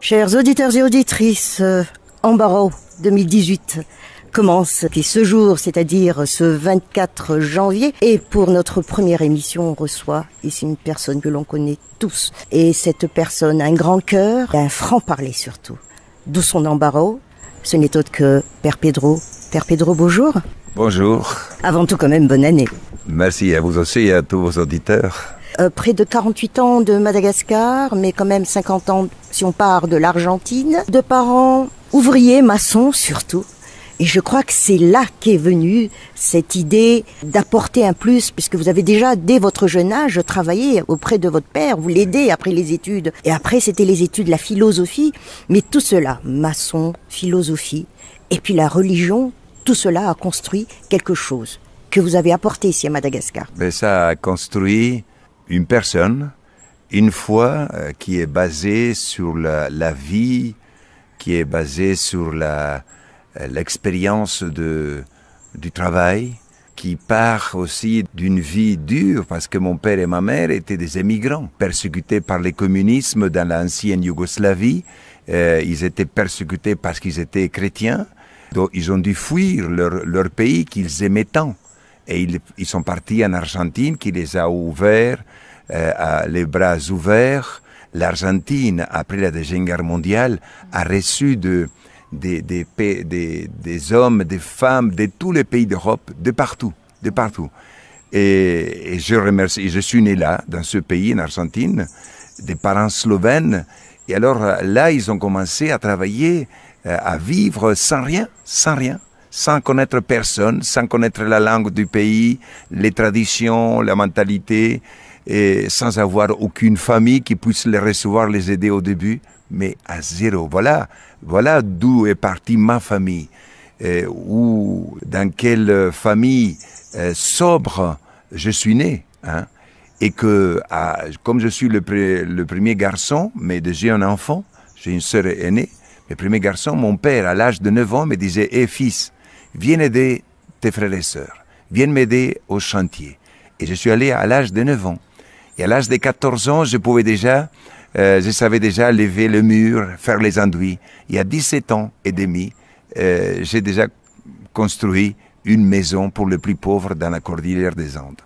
Chers auditeurs et auditrices, Embarraud 2018 commence et ce jour, c'est-à-dire ce 24 janvier. Et pour notre première émission, on reçoit ici une personne que l'on connaît tous. Et cette personne a un grand cœur, un franc-parler surtout. D'où son Embarraud, ce n'est autre que Père Pedro. Père Pedro, bonjour. Bonjour. Avant tout, quand même, bonne année. Merci à vous aussi et à tous vos auditeurs. Près de 48 ans de Madagascar, mais quand même 50 ans si on part de l'Argentine. De parents ouvriers, maçons surtout. Et je crois que c'est là qu'est venue cette idée d'apporter un plus, puisque vous avez déjà, dès votre jeune âge, travaillé auprès de votre père, vous l'aidez après les études. Et après, c'était les études, la philosophie. Mais tout cela, maçon, philosophie, et puis la religion, tout cela a construit quelque chose que vous avez apporté ici à Madagascar. Mais ça a construit une personne, une foi qui est basée sur la vie, qui est basée sur l'expérience du travail, qui part aussi d'une vie dure, parce que mon père et ma mère étaient des émigrants, persécutés par le communisme dans l'ancienne Yougoslavie. Ils étaient persécutés parce qu'ils étaient chrétiens, donc ils ont dû fuir leur pays qu'ils aimaient tant. Et ils sont partis en Argentine, qui les a ouverts, les bras ouverts. L'Argentine, après la Deuxième Guerre mondiale, a reçu des hommes, des femmes de tous les pays d'Europe, de partout. Et je remercie, je suis né là, dans ce pays, en Argentine, des parents slovènes. Et alors là, ils ont commencé à travailler, à vivre sans rien, sans connaître personne, sans connaître la langue du pays, les traditions, la mentalité, et sans avoir aucune famille qui puisse les recevoir, les aider au début, mais à zéro. Voilà d'où est partie ma famille, ou dans quelle famille sobre je suis né, hein, et que comme je suis le premier garçon, mais déjà un enfant, j'ai une sœur aînée, le premier garçon, mon père, à l'âge de 9 ans, me disait « fils, viens aider tes frères et sœurs, viens m'aider au chantier. » Et je suis allé à l'âge de 9 ans. Et à l'âge de 14 ans, je savais déjà lever le mur, faire les enduits. Et à 17 ans et demi, j'ai déjà construit une maison pour les plus pauvres dans la cordillère des Andes.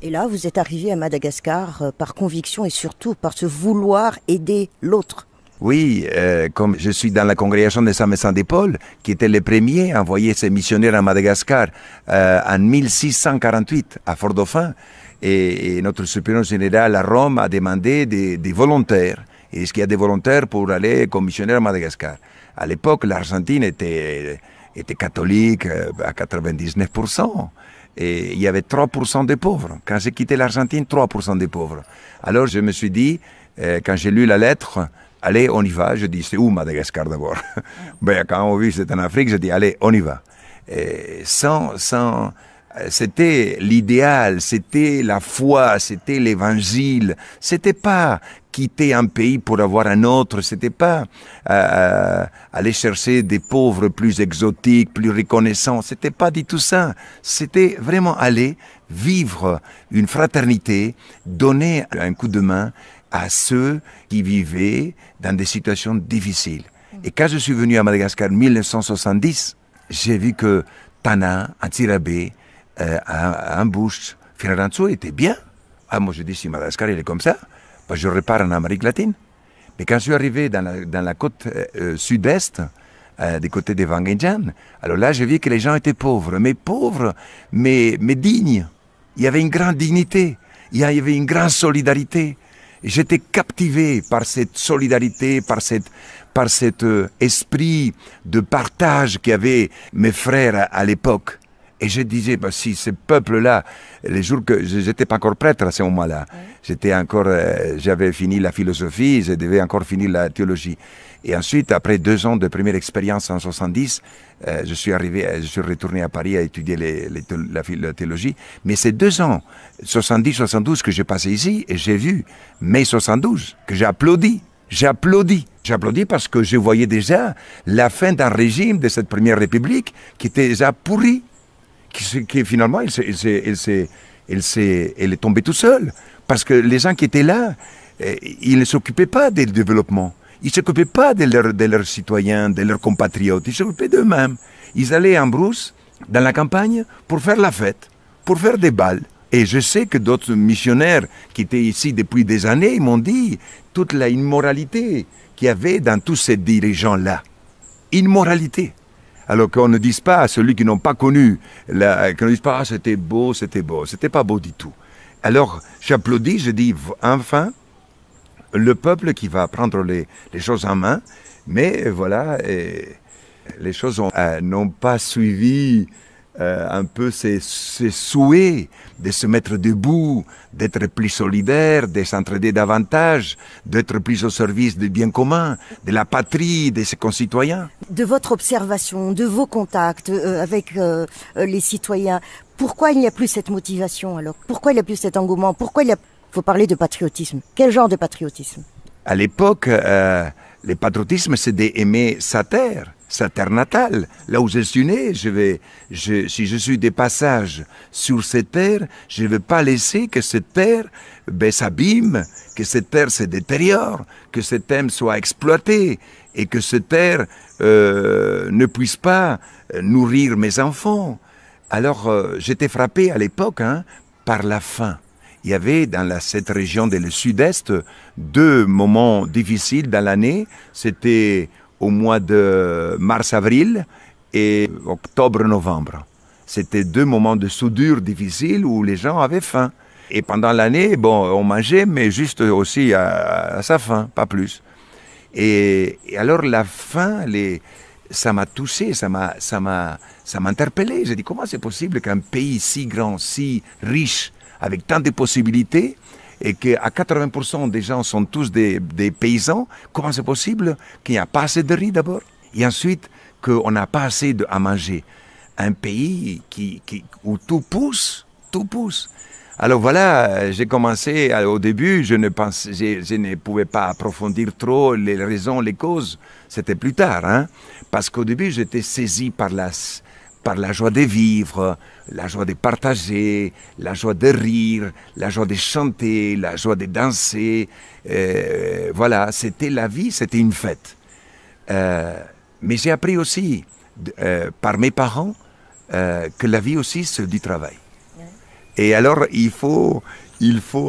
Et là, vous êtes arrivé à Madagascar par conviction et surtout par ce vouloir aider l'autre. Oui, comme je suis dans la congrégation de Saint-Vincent de Paul, qui était le premier à envoyer ses missionnaires à Madagascar en 1648 à Fort-Dauphin, et notre supérieur général à Rome a demandé des volontaires. Et est-ce qu'il y a des volontaires pour aller comme missionnaire à Madagascar? À l'époque, l'Argentine était catholique à 99%. Et il y avait 3% de pauvres. Quand j'ai quitté l'Argentine, 3% de pauvres. Alors je me suis dit, quand j'ai lu la lettre, allez, on y va. Je dis, c'est où Madagascar d'abord? Ben, quand on vit c'est en Afrique, je dis, allez, on y va. Et c'était l'idéal, c'était la foi, c'était l'évangile. C'était pas quitter un pays pour avoir un autre, c'était pas aller chercher des pauvres plus exotiques, plus reconnaissants. C'était pas du tout ça. C'était vraiment aller vivre une fraternité, donner un coup de main à ceux qui vivaient dans des situations difficiles. Et quand je suis venu à Madagascar en 1970, j'ai vu que Tana, Antsirabe, Ambouche, Firenze était bien. Ah, moi je dis, si Madagascar il est comme ça, bah, je repars en Amérique latine. Mais quand je suis arrivé dans la côte sud-est, des côtés de Wangenjan, alors là j'ai vu que les gens étaient pauvres, mais dignes. Il y avait une grande dignité, il y avait une grande solidarité. J'étais captivé par cette solidarité, par cet esprit de partage qu'avaient mes frères à l'époque. Et je disais, bah, si ce peuple-là, les jours que j'étais pas encore prêtre à ce moment-là, j'avais fini la philosophie, je devais encore finir la théologie. Et ensuite, après 2 ans de première expérience en 70, je suis retourné à Paris à étudier la théologie. Mais ces 2 ans, 70-72 que j'ai passé ici, et j'ai vu mai 72, que j'ai applaudi. J'applaudis parce que je voyais déjà la fin d'un régime de cette première république qui était déjà pourri. Qui finalement, elle est tombée tout seule. Parce que les gens qui étaient là, ils ne s'occupaient pas du développement. Ils ne s'occupaient pas de leurs citoyens, de leurs compatriotes, ils s'occupaient d'eux-mêmes. Ils allaient en brousse, dans la campagne, pour faire la fête, pour faire des bals. Et je sais que d'autres missionnaires qui étaient ici depuis des années m'ont dit toute la immoralité qu'il y avait dans tous ces dirigeants-là. Immoralité. Alors qu'on ne dise pas à celui qui n'ont pas connu, qu'on ne dise pas « ah, c'était beau, c'était beau ». C'était pas beau du tout. Alors j'applaudis, je dis « enfin, le peuple qui va prendre les choses en main ». Mais voilà, les choses n'ont pas suivi un peu ces souhaits de se mettre debout, d'être plus solidaire, de s'entraider davantage, d'être plus au service du bien commun, de la patrie, de ses concitoyens. De votre observation, de vos contacts avec les citoyens, pourquoi il n'y a plus cette motivation alors? Pourquoi il n'y a plus cet engouement? Pourquoi il faut parler de patriotisme? Quel genre de patriotisme? À l'époque, le patriotisme, c'est d'aimer sa terre natale. Là où je suis né, si je suis de passage sur cette terre, je ne veux pas laisser que cette terre s'abîme, que cette terre se détériore, que cette terre soit exploitée et que cette terre ne puisse pas nourrir mes enfants. Alors, j'étais frappé à l'époque par la faim. Il y avait dans cette région du sud-est 2 moments difficiles dans l'année. C'était au mois de mars-avril et octobre-novembre. C'était 2 moments de soudure difficiles où les gens avaient faim. Et pendant l'année, on mangeait, mais juste aussi à sa faim, pas plus. Et alors la faim, ça m'a touché, ça m'a interpellé. J'ai dit, comment c'est possible qu'un pays si grand, si riche, avec tant de possibilités, et qu'à 80% des gens sont tous des paysans, comment c'est possible qu'il n'y a pas assez de riz d'abord? Et ensuite, qu'on n'a pas assez à manger. Un pays où tout pousse, tout pousse. Alors voilà, j'ai commencé, au début, je ne pouvais pas approfondir trop les raisons, les causes. C'était plus tard, parce qu'au début, j'étais saisi par la joie de vivre, la joie de partager, la joie de rire, la joie de chanter, la joie de danser. Voilà, c'était la vie, c'était une fête. Mais j'ai appris aussi, par mes parents, que la vie aussi, c'est du travail. Et alors, il faut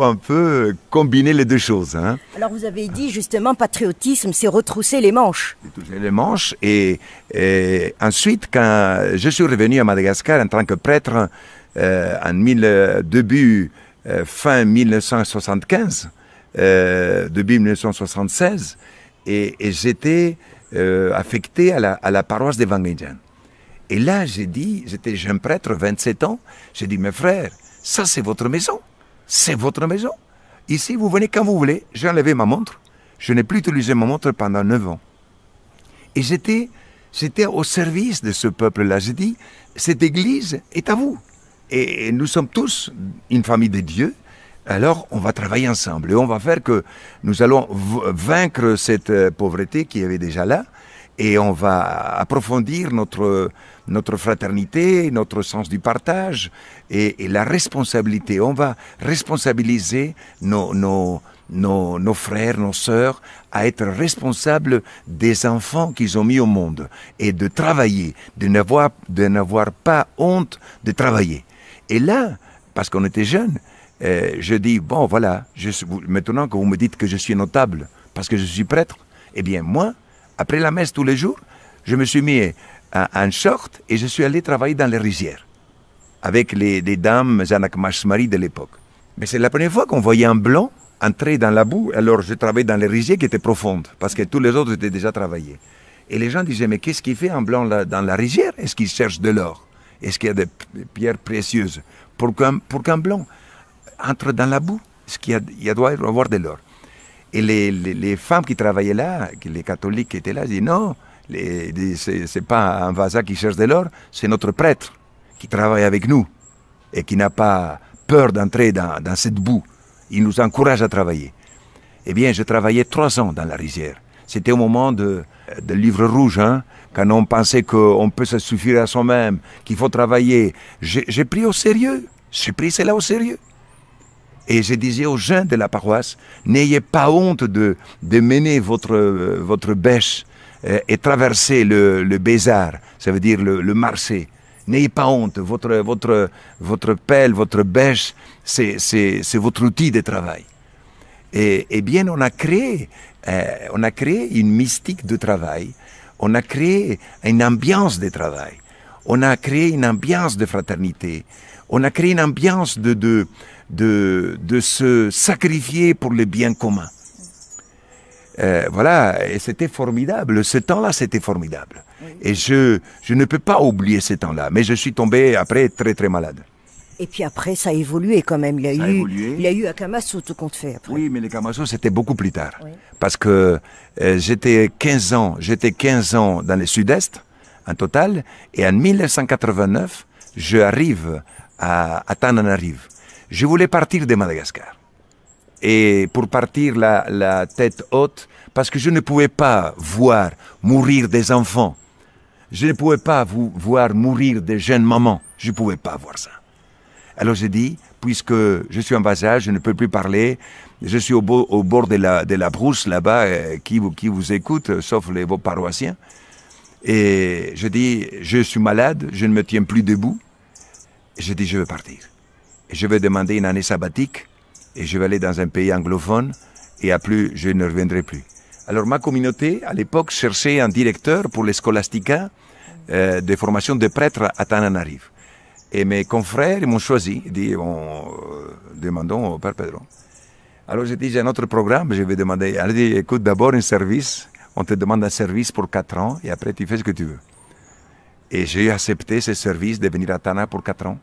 un peu combiner les 2 choses. Alors vous avez dit justement, patriotisme, c'est retrousser les manches. Retrousser les manches. Et ensuite, quand je suis revenu à Madagascar en tant que prêtre, fin 1975, début 1976, et j'étais affecté à la paroisse de Wangenjan. Et là, j'étais jeune prêtre, 27 ans, j'ai dit, mes frères, ça c'est votre maison. C'est votre maison. Ici, vous venez quand vous voulez. J'ai enlevé ma montre. Je n'ai plus utilisé ma montre pendant 9 ans. Et j'étais au service de ce peuple-là. J'ai dit, cette église est à vous. Et nous sommes tous une famille de Dieu. Alors, on va travailler ensemble. Et on va faire que nous allons vaincre cette pauvreté qui avait déjà là. Et on va approfondir notre fraternité, notre sens du partage et la responsabilité. On va responsabiliser nos frères, nos sœurs à être responsables des enfants qu'ils ont mis au monde et de travailler, de n'avoir pas honte de travailler. Et là, parce qu'on était jeunes, je dis, bon voilà, maintenant que vous me dites que je suis notable parce que je suis prêtre, eh bien moi, après la messe tous les jours, je me suis mis en short et je suis allé travailler dans les rizières avec les dames Zanak Mashmari de l'époque. Mais c'est la première fois qu'on voyait un blanc entrer dans la boue. Alors je travaillais dans les rizières qui étaient profondes parce que tous les autres étaient déjà travaillés. Et les gens disaient, mais qu'est-ce qu'il fait un blanc là, dans la rizière? Est-ce qu'il cherche de l'or? Est-ce qu'il y a des pierres précieuses? Pour qu'un blanc entre dans la boue, est-ce qu'il doit y avoir de l'or? Et les femmes qui travaillaient là, les catholiques qui étaient là, disaient non, c'est pas un vasa qui cherche de l'or, c'est notre prêtre qui travaille avec nous et qui n'a pas peur d'entrer dans cette boue. Il nous encourage à travailler. Eh bien, je travaillais 3 ans dans la rizière. C'était au moment de livre rouge, quand on pensait qu'on peut se suffire à soi-même, qu'il faut travailler. J'ai pris au sérieux. J'ai pris cela au sérieux. Et je disais aux jeunes de la paroisse, n'ayez pas honte de mener votre bêche et traverser le Bézard, ça veut dire le marché. N'ayez pas honte, votre pelle, votre bêche, c'est votre outil de travail. Et bien, on a créé une mystique de travail, on a créé une ambiance de travail, on a créé une ambiance de fraternité, on a créé une ambiance de se sacrifier pour le bien commun. Voilà, et c'était formidable. Ce temps-là, c'était formidable. Et je ne peux pas oublier ce temps-là. Mais je suis tombé après très très malade. Et puis après, ça a évolué quand même. Il y a eu à Camasso, tout compte fait. Après. Oui, mais les Camasso, c'était beaucoup plus tard. Oui. Parce que j'étais 15 ans dans le sud-est, en total. Et en 1989, je arrive à Tananarive. Je voulais partir de Madagascar. Et pour partir la tête haute, parce que je ne pouvais pas voir mourir des enfants. Je ne pouvais pas voir mourir des jeunes mamans. Je ne pouvais pas voir ça. Alors j'ai dit, puisque je suis en bas âge, je ne peux plus parler, je suis au bord de la brousse là-bas, qui vous écoute, sauf vos paroissiens. Et je dis, je suis malade, je ne me tiens plus debout. Et je dis, je vais partir. Et je vais demander une année sabbatique. Et je vais aller dans un pays anglophone et je ne reviendrai plus. Alors ma communauté, à l'époque, cherchait un directeur pour les scolastica de formation de prêtres à Tananarive. Et mes confrères m'ont choisi, demandons au Père Pedro. Alors j'ai dit, j'ai un autre programme, je vais demander. Elle dit, écoute, d'abord un service, on te demande un service pour 4 ans et après tu fais ce que tu veux. Et j'ai accepté ce service de venir à Tana pour 4 ans.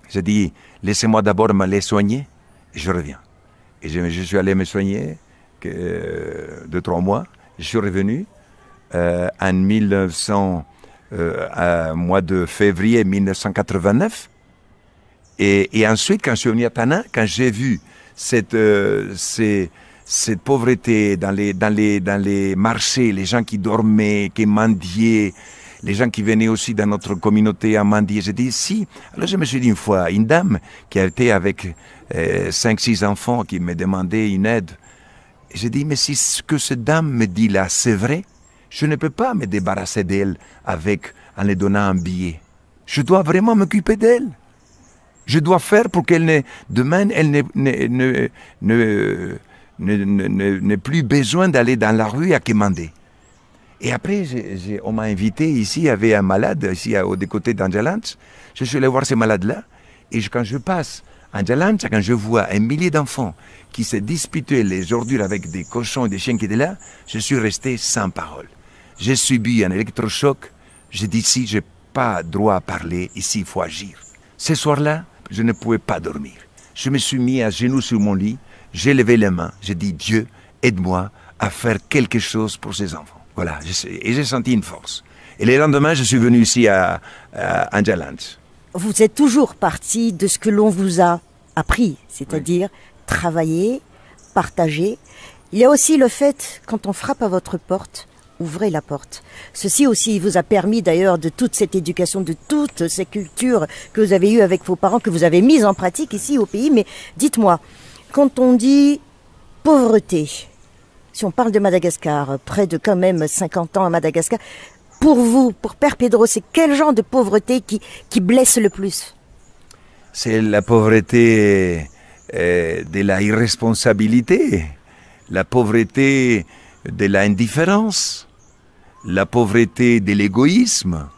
J'ai dit, laissez-moi d'abord m'aller soigner. Et je reviens. Et je suis allé me soigner 2-3 mois. Je suis revenu mois de février 1989. Et ensuite, quand je suis venu à Tana, quand j'ai vu cette pauvreté dans les marchés, les gens qui dormaient, qui mendiaient, les gens qui venaient aussi dans notre communauté à mendier, j'ai dit si. Alors je me suis dit une fois, une dame qui a été avec 5-6 enfants qui me demandait une aide. J'ai dit, mais si ce que cette dame me dit là, c'est vrai, je ne peux pas me débarrasser d'elle en lui donnant un billet. Je dois vraiment m'occuper d'elle. Je dois faire pour qu'elle demain, elle n'ait plus besoin d'aller dans la rue à quémander. Et après, on m'a invité ici, il y avait un malade, ici, des côtés d'Angelans. Je suis allé voir ces malades-là. Et quand je passe à Angelans, quand je vois un millier d'enfants qui se disputaient les ordures avec des cochons et des chiens qui étaient là, je suis resté sans parole. J'ai subi un électrochoc. J'ai dit, si je n'ai pas droit à parler, ici, il faut agir. Ce soir-là, je ne pouvais pas dormir. Je me suis mis à genoux sur mon lit, j'ai levé les mains, j'ai dit, Dieu, aide-moi à faire quelque chose pour ces enfants. Voilà, et j'ai senti une force. Et le lendemain, je suis venu ici à Angelans. Vous êtes toujours parti de ce que l'on vous a appris, c'est-à-dire travailler, partager. Il y a aussi le fait, quand on frappe à votre porte, ouvrez la porte. Ceci aussi vous a permis d'ailleurs de toute cette éducation, de toutes ces cultures que vous avez eues avec vos parents, que vous avez mises en pratique ici au pays. Mais dites-moi, quand on dit pauvreté, si on parle de Madagascar, près de quand même 50 ans à Madagascar, pour vous, pour Père Pedro, c'est quel genre de pauvreté qui blesse le plus? C'est la pauvreté de la irresponsabilité, la pauvreté de l'indifférence, la pauvreté de l'égoïsme,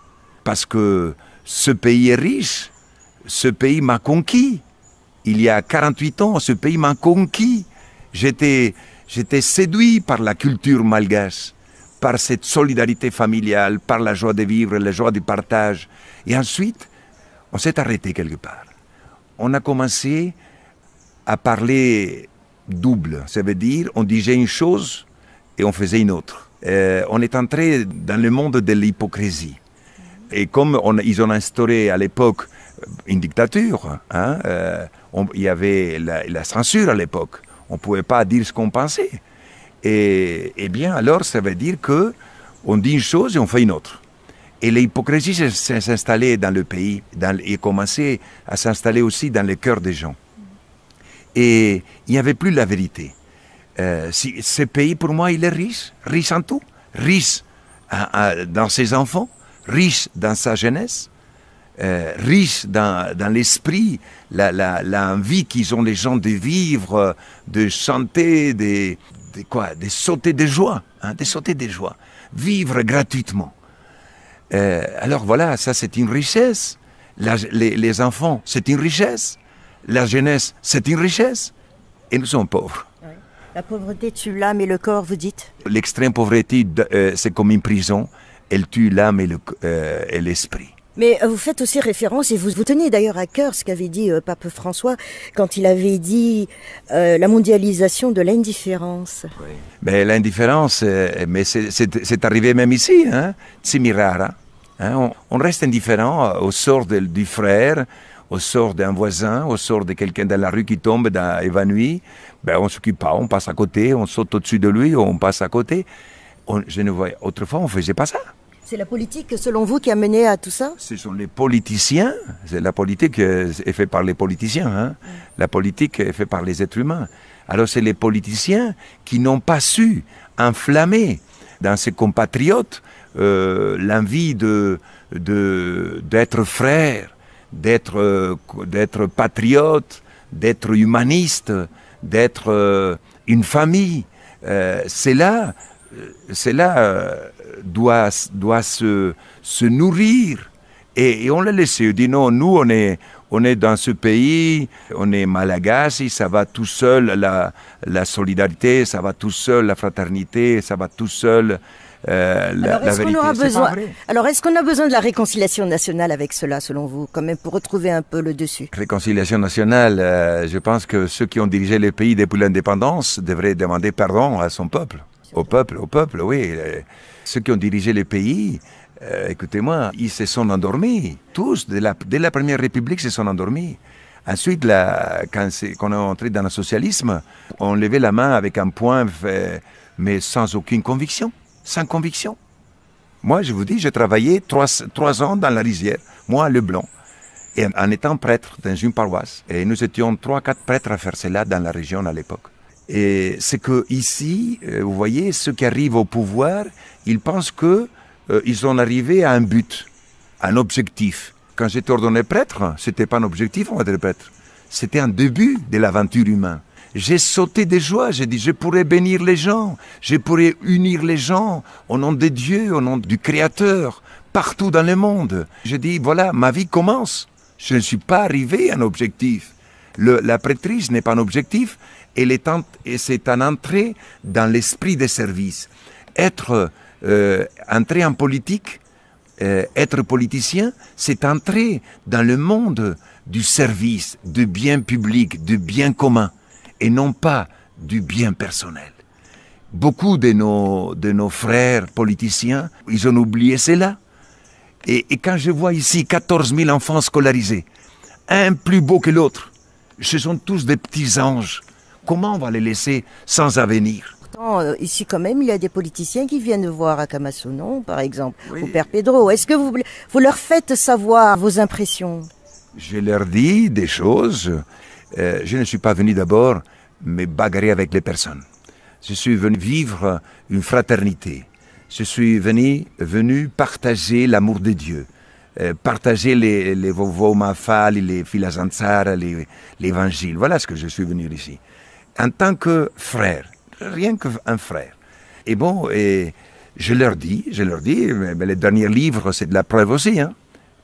parce que ce pays est riche, ce pays m'a conquis. Il y a 48 ans, ce pays m'a conquis. J'étais séduit par la culture malgache, par cette solidarité familiale, par la joie de vivre, la joie du partage. Et ensuite, on s'est arrêté quelque part. On a commencé à parler double. Ça veut dire, on disait une chose et on faisait une autre. On est entré dans le monde de l'hypocrisie. Et comme ils ont instauré à l'époque une dictature, il y avait la censure à l'époque. On ne pouvait pas dire ce qu'on pensait. Et bien, alors, ça veut dire qu'on dit une chose et on fait une autre. Et l'hypocrisie s'est installée dans le pays et commençait à s'installer aussi dans le cœur des gens. Et il n'y avait plus la vérité. Ce pays, pour moi, il est riche en tout. Riche dans ses enfants, riche dans sa jeunesse, riche dans l'esprit, l'envie qu'ils ont les gens de vivre, de chanter, de sauter de joie, de sauter de joie, vivre gratuitement. Alors voilà, ça c'est une richesse. Les enfants, c'est une richesse. La jeunesse, c'est une richesse. Et nous sommes pauvres. Ouais. La pauvreté tue l'âme et le corps, vous dites? L'extrême pauvreté, c'est comme une prison. Elle tue l'âme et l'esprit. Mais vous faites aussi référence, et vous tenez d'ailleurs à cœur ce qu'avait dit Pape François quand il avait dit la mondialisation de l'indifférence. Oui. Mais l'indifférence, mais c'est arrivé même ici, hein, Tsimirara. Hein, on reste indifférent au sort du frère, au sort d'un voisin, au sort de quelqu'un dans la rue qui tombe évanoui. Ben, on ne s'occupe pas, on passe à côté, on saute au-dessus de lui, on passe à côté. Autrefois, on ne faisait pas ça. C'est la politique, selon vous, qui a mené à tout ça? Ce sont les politiciens. C'est la politique est faite par les politiciens. Hein. La politique est faite par les êtres humains. Alors c'est les politiciens qui n'ont pas su enflammer dans ses compatriotes l'envie d'être frère, d'être patriote, d'être humaniste, d'être une famille. Cela doit se nourrir. Et on l'a laissé. On dit non, nous on est dans ce pays, on est Malagasy, ça va tout seul la solidarité, ça va tout seul la fraternité, ça va tout seul la vérité. Alors est-ce qu'on a besoin de la réconciliation nationale avec cela, selon vous, quand même, pour retrouver un peu le dessus? Réconciliation nationale, je pense que ceux qui ont dirigé le pays depuis l'indépendance devraient demander pardon à son peuple. Au peuple, oui. Ceux qui ont dirigé le pays, écoutez-moi, ils se sont endormis. Tous, dès la Première République, se sont endormis. Ensuite, quand on est entré dans le socialisme, on levait la main avec un poing, mais sans aucune conviction. Sans conviction. Moi, je vous dis, j'ai travaillé 3 ans dans la rizière, moi, Leblanc, et en étant prêtre dans une paroisse. Et nous étions 3-4 prêtres à faire cela dans la région à l'époque. Et c'est que ici, vous voyez, ceux qui arrivent au pouvoir, ils pensent que ils sont arrivés à un but, à un objectif. Quand j'étais ordonné prêtre, c'était pas un objectif, on va dire prêtre. C'était un début de l'aventure humaine. J'ai sauté de joie, j'ai dit, je pourrais bénir les gens, je pourrais unir les gens au nom de Dieu, au nom du Créateur, partout dans le monde. J'ai dit, voilà, ma vie commence. Je ne suis pas arrivé à un objectif. La prêtrise n'est pas un objectif, c'est un entrée dans l'esprit de service. Entrer en politique, être politicien, c'est entrer dans le monde du service, du bien public, du bien commun, et non pas du bien personnel. Beaucoup de nos frères politiciens, ils ont oublié cela. Et quand je vois ici 14 000 enfants scolarisés, un plus beau que l'autre, ce sont tous des petits anges. Comment on va les laisser sans avenir? Pourtant, ici quand même, il y a des politiciens qui viennent voir à Camassonon, par exemple, oui. Au Père Pedro. Est-ce que vous leur faites savoir vos impressions? Je leur dis des choses. Je ne suis pas venu d'abord me bagarrer avec les personnes. Je suis venu vivre une fraternité. Je suis venu partager l'amour de Dieu. Partager les Vovo Mafal, les Filazanzara, l'évangile. Voilà ce que je suis venu ici. En tant que frère, rien qu'un frère. Et bon, je leur dis, mais les derniers livres, c'est de la preuve aussi, hein,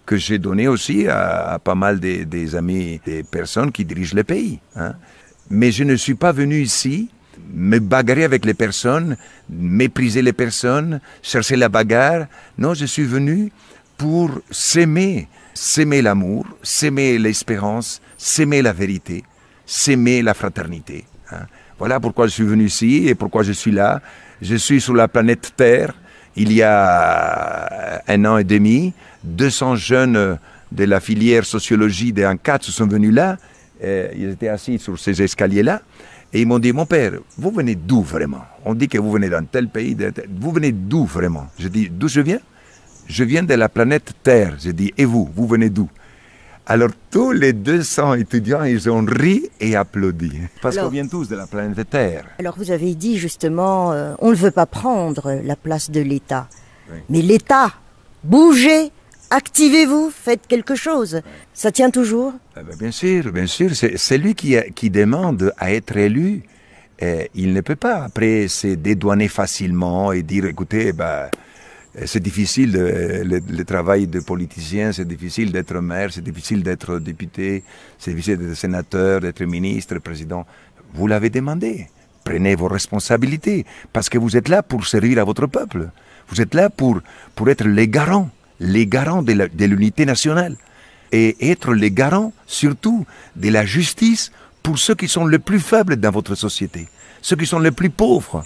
que j'ai donné aussi à pas mal des amis, des personnes qui dirigent le pays. Hein. Mais je ne suis pas venu ici me bagarrer avec les personnes, mépriser les personnes, chercher la bagarre. Non, je suis venu pour s'aimer l'amour, s'aimer l'espérance, s'aimer la vérité, s'aimer la fraternité. Hein. Voilà pourquoi je suis venu ici et pourquoi je suis là. Je suis sur la planète Terre. Il y a 1 an et demi, 200 jeunes de la filière sociologie des ANCAT sont venus là. Ils étaient assis sur ces escaliers-là. Et ils m'ont dit, mon père, vous venez d'où vraiment? On dit que vous venez d'un tel pays. Vous venez d'où vraiment? Je dis, d'où je viens? Je viens de la planète Terre. Je dis, et vous venez d'où? Alors tous les 200 étudiants, ils ont ri et applaudi. Parce Alors- qu'on vient tous de la planète Terre. Alors vous avez dit justement, on ne veut pas prendre la place de l'État. Oui. Mais l'État, bougez, activez-vous, faites quelque chose. Ça tient toujours? Bien sûr, c'est lui qui demande à être élu. Il ne peut pas après se dédouaner facilement et dire, écoutez, c'est difficile le travail de politicien, c'est difficile d'être maire, c'est difficile d'être député, c'est difficile d'être sénateur, d'être ministre, président. Vous l'avez demandé. Prenez vos responsabilités, parce que vous êtes là pour servir à votre peuple. Vous êtes là pour être les garants de l'unité nationale. Et être les garants, surtout, de la justice pour ceux qui sont les plus faibles dans votre société, ceux qui sont les plus pauvres.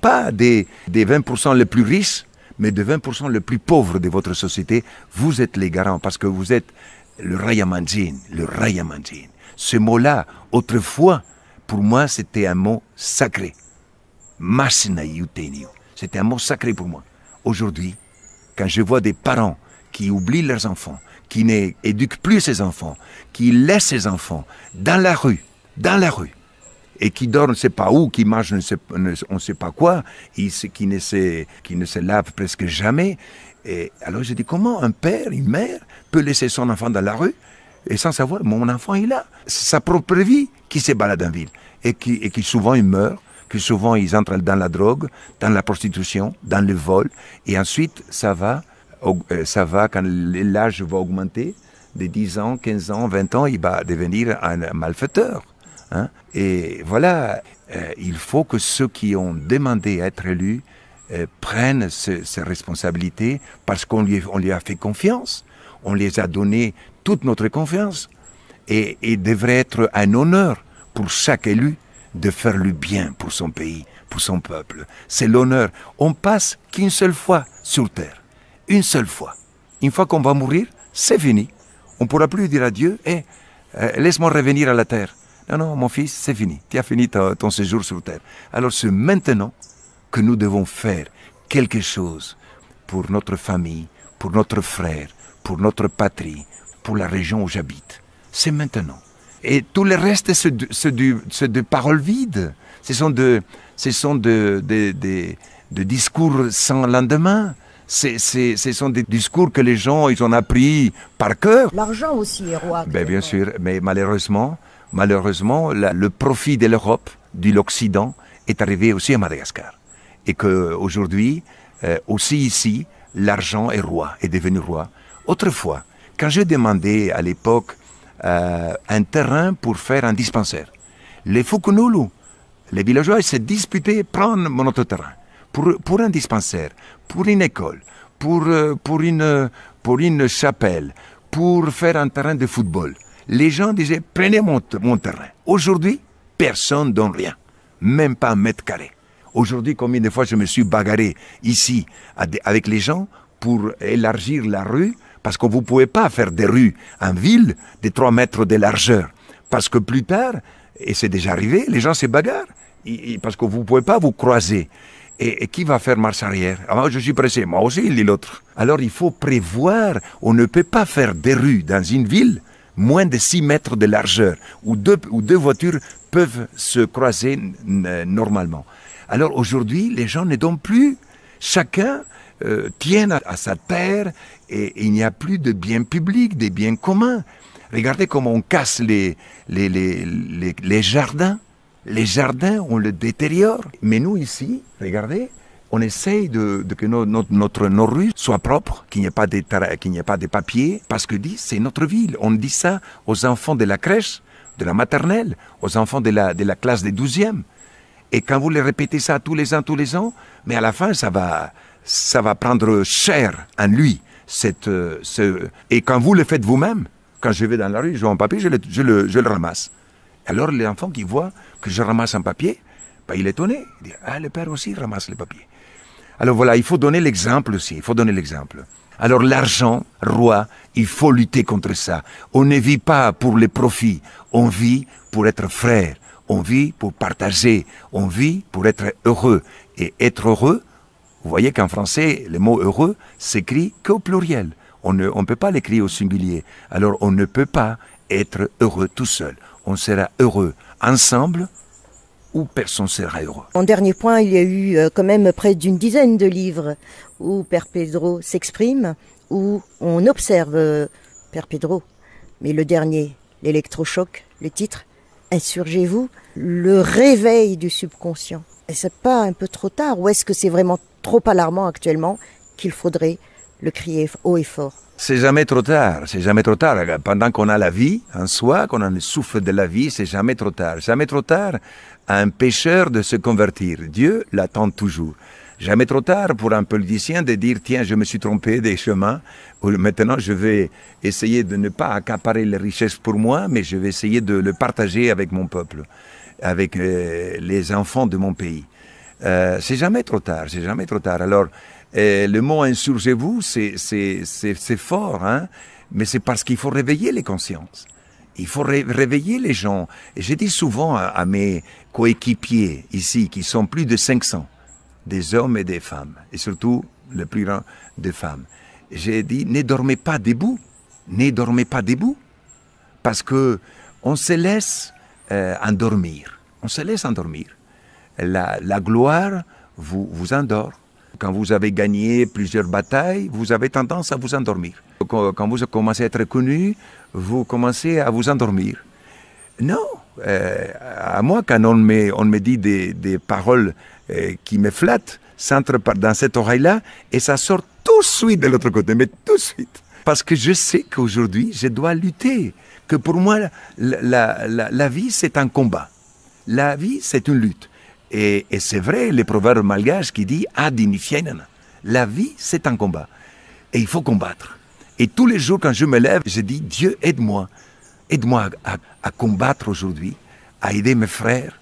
Pas des 20% les plus riches, mais des 20% les plus pauvres de votre société. Vous êtes les garants, parce que vous êtes le Rayamandjin. Ce mot-là, autrefois, pour moi, c'était un mot sacré. Masinaïutenio. C'était un mot sacré pour moi. Aujourd'hui, quand je vois des parents qui oublient leurs enfants, qui n'éduquent plus ses enfants, qui laissent ses enfants dans la rue, et qui dorment, on ne sait pas où, qui mangent, on ne sait pas quoi, qui ne se lavent presque jamais. Et alors je dis, comment un père, une mère peut laisser son enfant dans la rue et sans savoir, mon enfant est là. C'est sa propre vie qui se balade en ville et qui souvent il meurt, que souvent ils entrent dans la drogue, dans la prostitution, dans le vol, et ensuite ça va quand l'âge va augmenter, de 10 ans, 15 ans, 20 ans, il va devenir un malfaiteur. Hein? Et voilà, il faut que ceux qui ont demandé à être élus prennent ces responsabilités parce qu'on lui a fait confiance, on les a donné toute notre confiance et il devrait être un honneur pour chaque élu de faire le bien pour son pays, pour son peuple. C'est l'honneur. On passe qu'une seule fois sur terre, une seule fois. Une fois qu'on va mourir, c'est fini. On ne pourra plus dire à Dieu, laisse-moi revenir à la terre. Non, mon fils, c'est fini. Tu as fini ton séjour sur terre. Alors c'est maintenant que nous devons faire quelque chose pour notre famille, pour notre frère, pour notre patrie, pour la région où j'habite. C'est maintenant. Et tout le reste, c'est de paroles vides. Ce sont de discours sans lendemain. Ce sont des discours que les gens, ils ont appris par cœur. L'argent aussi est roi. Bien sûr, mais malheureusement, le profit de l'Europe, de l'Occident, est arrivé aussi à Madagascar. Et qu'aujourd'hui, aussi ici, l'argent est devenu roi. Autrefois, quand je demandais à l'époque un terrain pour faire un dispensaire, les Fukunulu, les villageois, se disputaient prendre notre terrain pour un dispensaire, pour une école, pour une chapelle, pour faire un terrain de football. Les gens disaient, prenez mon terrain. Aujourd'hui, personne ne donne rien, même pas 1 mètre carré. Aujourd'hui, combien de fois je me suis bagarré ici avec les gens pour élargir la rue, parce que vous ne pouvez pas faire des rues en ville de 3 mètres de largeur. Parce que plus tard, et c'est déjà arrivé, les gens se bagarrent, parce que vous ne pouvez pas vous croiser. Et qui va faire marche arrière? Moi, je suis pressé, moi aussi, il dit l'autre. Alors, il faut prévoir, on ne peut pas faire des rues dans une ville moins de 6 mètres de largeur, où deux voitures peuvent se croiser normalement. Alors, aujourd'hui, les gens ne donnent plus. Chacun tient à sa terre et il n'y a plus de biens publics, des biens communs. Regardez comment on casse les jardins. Les jardins, on le détériore. Mais nous, ici, regardez, on essaye que nos rues soient propres, qu'il n'y ait pas de papier, parce que c'est notre ville. On dit ça aux enfants de la crèche, de la maternelle, aux enfants de la classe des 12e. Et quand vous les répétez ça tous les ans, mais à la fin, ça va prendre cher en lui. Et quand vous le faites vous-même, quand je vais dans la rue, je vois un papier, je le ramasse. Alors l'enfant qui voit que je ramasse un papier, il est étonné. Il dit, le père aussi ramasse les papiers. Alors voilà, il faut donner l'exemple aussi, Alors l'argent, roi, il faut lutter contre ça. On ne vit pas pour les profits, on vit pour être frère, on vit pour partager, on vit pour être heureux. Et être heureux, vous voyez qu'en français, le mot heureux s'écrit qu'au pluriel. On ne peut pas l'écrire au singulier. Alors on ne peut pas être heureux tout seul. On sera heureux ensemble ou personne sera heureux. En dernier point, il y a eu quand même près d'une dizaine de livres où Père Pedro s'exprime, où on observe Père Pedro. Mais le dernier, l'électrochoc, le titre, Insurgez-vous, le réveil du subconscient. Et c'est pas un peu trop tard, ou est-ce que c'est vraiment trop alarmant actuellement qu'il faudrait le crier haut et fort? C'est jamais trop tard, c'est jamais trop tard. Pendant qu'on a la vie en soi, qu'on a le souffle de la vie, c'est jamais trop tard. Jamais trop tard à un pécheur de se convertir. Dieu l'attend toujours. Jamais trop tard pour un politicien de dire, tiens, je me suis trompé des chemins. Maintenant, je vais essayer de ne pas accaparer les richesses pour moi, mais je vais essayer de le partager avec mon peuple, avec les enfants de mon pays. C'est jamais trop tard, c'est jamais trop tard. Alors, le mot insurgez-vous, c'est fort, hein, mais c'est parce qu'il faut réveiller les consciences. Il faut réveiller les gens. Et je dis souvent à mes coéquipiers ici, qui sont plus de 500, des hommes et des femmes, et surtout le plus grand des femmes. J'ai dit, ne dormez pas debout, ne dormez pas debout, parce que on se laisse endormir, on se laisse endormir. La gloire vous endort. Quand vous avez gagné plusieurs batailles, vous avez tendance à vous endormir. Quand vous commencez à être connu, vous commencez à vous endormir. Non, à moi, quand on me dit des paroles qui me flattent, ça entre dans cette oreille-là et ça sort tout de suite de l'autre côté, mais tout de suite. Parce que je sais qu'aujourd'hui, je dois lutter. Que pour moi, la vie, c'est un combat. La vie, c'est une lutte. Et c'est vrai, le proverbe malgache qui dit « Adini fienana ». La vie, c'est un combat. Et il faut combattre. Et tous les jours, quand je me lève, je dis « Dieu, aide-moi. Aide-moi à combattre aujourd'hui, à aider mes frères,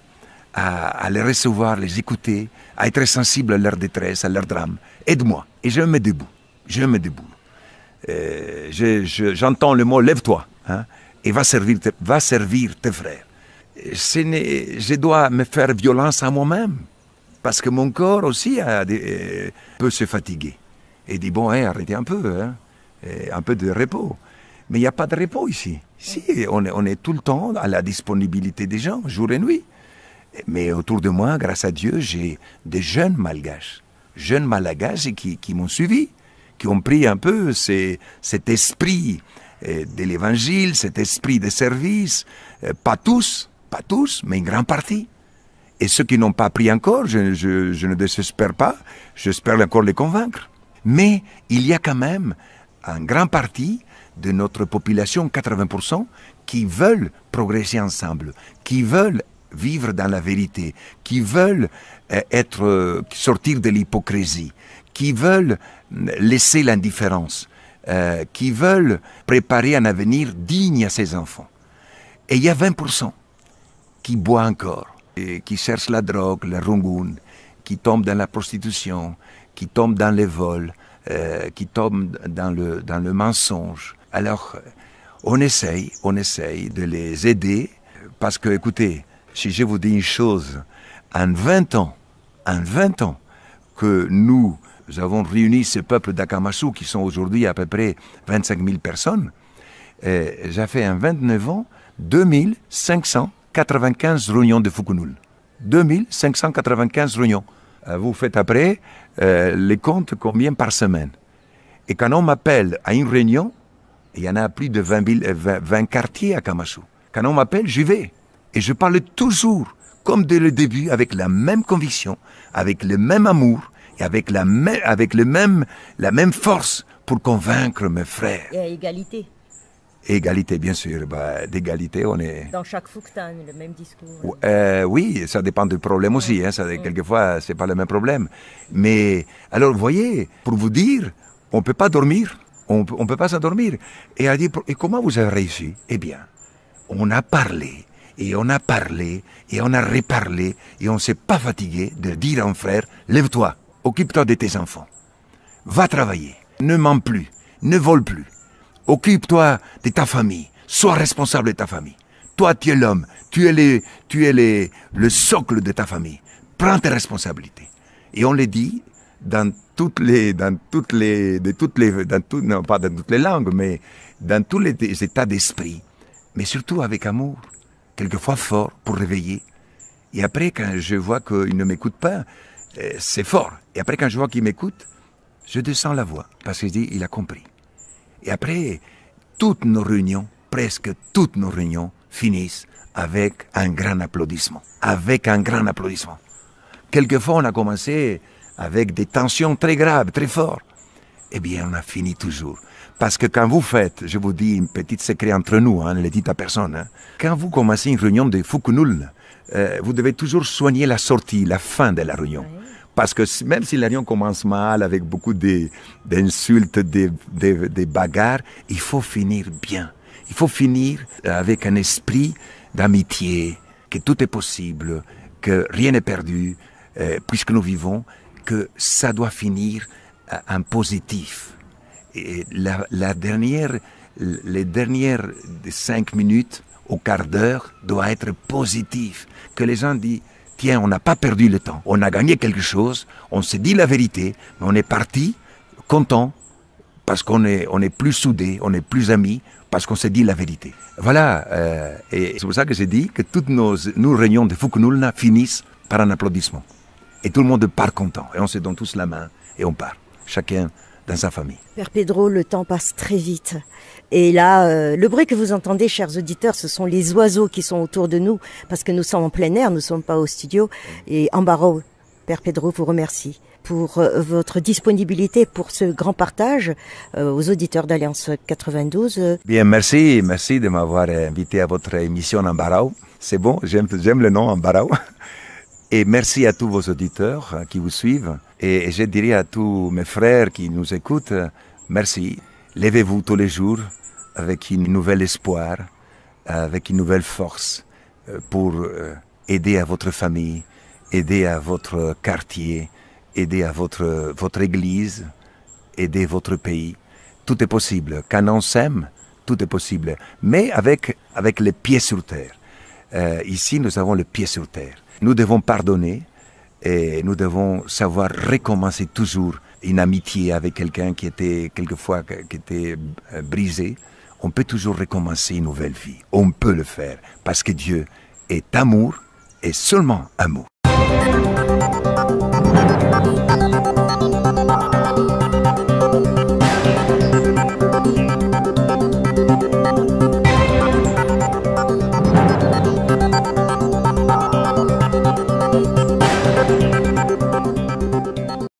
à les recevoir, les écouter, à être sensible à leur détresse, à leur drame. Aide-moi. » Et je me mets debout. Je me mets debout. J'entends le mot « lève-toi hein, et va servir tes frères ». Je dois me faire violence à moi-même, parce que mon corps aussi peut se fatiguer. Et dit, bon, arrêtez un peu, un peu de repos. Mais il n'y a pas de repos ici. Ici, on est tout le temps à la disponibilité des gens, jour et nuit. Mais autour de moi, grâce à Dieu, j'ai des jeunes malgaches qui m'ont suivi, qui ont pris un peu cet esprit de l'évangile, cet esprit de service, pas tous, mais une grande partie. Et ceux qui n'ont pas pris encore, je ne désespère pas, j'espère encore les convaincre. Mais il y a quand même une grande partie de notre population, 80%, qui veulent progresser ensemble, qui veulent vivre dans la vérité, qui veulent sortir de l'hypocrisie, qui veulent laisser l'indifférence, qui veulent préparer un avenir digne à ses enfants. Et il y a 20% qui boivent encore, et qui cherchent la drogue, le rungun, qui tombent dans la prostitution, qui tombent dans les vols, qui tombent dans le mensonge. Alors, on essaye de les aider, parce que, écoutez, si je vous dis une chose, en 20 ans, que nous avons réuni ce peuple d'Akamasou, qui sont aujourd'hui à peu près 25 000 personnes, j'ai fait en 29 ans 2595 réunions de Fukunul. 2595 réunions. Vous faites après les comptes combien par semaine. Et quand on m'appelle à une réunion, il y en a plus de 20 quartiers à Kamasou. Quand on m'appelle, j'y vais. Et je parle toujours, comme dès le début, avec la même conviction, avec le même amour, et avec la même force pour convaincre mes frères. Et à égalité. Égalité, bien sûr. D'égalité, on est... Dans chaque Fouktan, le même discours. Oui, ça dépend du problème aussi. Hein, quelquefois, c'est pas le même problème. Mais, alors, vous voyez, pour vous dire, on peut pas dormir. On peut pas s'endormir. Et elle dit, et comment vous avez réussi? Eh bien, on a parlé, et on a parlé, et on a reparlé, et on s'est pas fatigué de dire à un frère, lève-toi, occupe-toi de tes enfants. Va travailler. Ne mens plus. Ne vole plus. Occupe-toi de ta famille. Sois responsable de ta famille. Toi, tu es l'homme. Tu es le socle de ta famille. Prends tes responsabilités. Et on le dit dans non pas dans toutes les langues, mais dans tous les états d'esprit, mais surtout avec amour, quelquefois fort pour réveiller. Et après, quand je vois qu'il ne m'écoute pas, c'est fort. Et après, quand je vois qu'il m'écoute, je descends la voix, parce que je dis, il a compris. Et après, toutes nos réunions, presque toutes nos réunions, finissent avec un grand applaudissement. Avec un grand applaudissement. Quelquefois, on a commencé avec des tensions très graves, très fortes. Eh bien, on a fini toujours. Parce que quand vous faites, je vous dis une petite secret entre nous, ne le dites à personne, quand vous commencez une réunion de Fukunul, vous devez toujours soigner la sortie, la fin de la réunion. Oui. Parce que même si la réunion commence mal, avec beaucoup d'insultes, des bagarres, il faut finir bien. Il faut finir avec un esprit d'amitié, que tout est possible, que rien n'est perdu, puisque nous vivons, que ça doit finir en positif. Et les dernières 5 minutes au quart d'heure doit être positif. Que les gens disent, tiens, on n'a pas perdu le temps, on a gagné quelque chose, on s'est dit la vérité, mais on est parti content, parce qu'on est plus soudés, on est plus amis, parce qu'on s'est dit la vérité. Voilà, et c'est pour ça que j'ai dit que toutes nos réunions de Fukunulna finissent par un applaudissement. Et tout le monde part content, et on se donne tous la main, et on part, chacun dans sa famille. Père Pedro, le temps passe très vite. Et là, le bruit que vous entendez, chers auditeurs, ce sont les oiseaux qui sont autour de nous, parce que nous sommes en plein air, nous ne sommes pas au studio. Et Amparo, Père Pedro vous remercie pour votre disponibilité pour ce grand partage aux auditeurs d'Alliance 92. Bien, merci de m'avoir invité à votre émission Ambarao. C'est bon, j'aime le nom Ambarao. Et merci à tous vos auditeurs qui vous suivent. Et je dirais à tous mes frères qui nous écoutent, merci. Levez-vous tous les jours avec une nouvelle espoir, avec une nouvelle force pour aider à votre famille, aider à votre quartier, aider à votre église, aider votre pays. Tout est possible. Quand on s'aime, tout est possible. Mais avec les pieds sur terre. Ici, nous avons le pied sur terre. Nous devons pardonner et nous devons savoir recommencer toujours une amitié avec quelqu'un qui était quelquefois brisé. On peut toujours recommencer une nouvelle vie. On peut le faire parce que Dieu est amour et seulement amour.